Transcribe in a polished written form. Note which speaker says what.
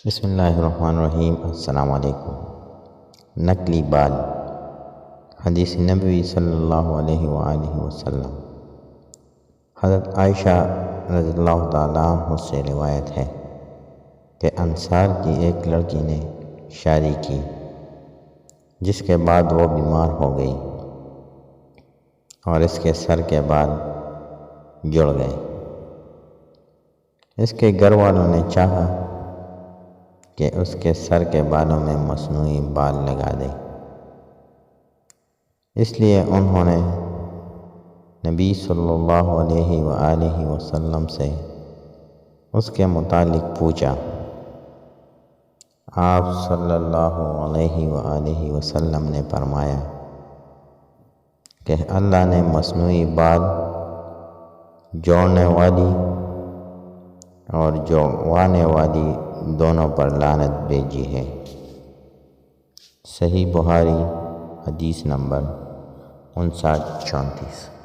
Speaker 1: بسم اللہ الرحمن الرحیم۔ السلام علیکم۔ نقلی بال، حدیث نبوی صلی اللہ علیہ وآلہ وسلم۔ حضرت عائشہ رضی اللہ تعالیٰ عنہ سے روایت ہے کہ انصار کی ایک لڑکی نے شادی کی، جس کے بعد وہ بیمار ہو گئی اور اس کے سر کے بال جڑ گئے۔ اس کے گھر والوں نے چاہا کہ اس کے سر کے بالوں میں مصنوعی بال لگا دے، اس لیے انہوں نے نبی صلی اللہ علیہ وآلہ وسلم سے اس کے متعلق پوچھا۔ آپ صلی اللہ علیہ وآلہ وسلم نے فرمایا کہ اللہ نے مصنوعی بال جوڑنے والی اور جڑوانے والی دونوں پر لعنت بھیجی ہے۔ صحیح بخاری، حدیث نمبر 5934۔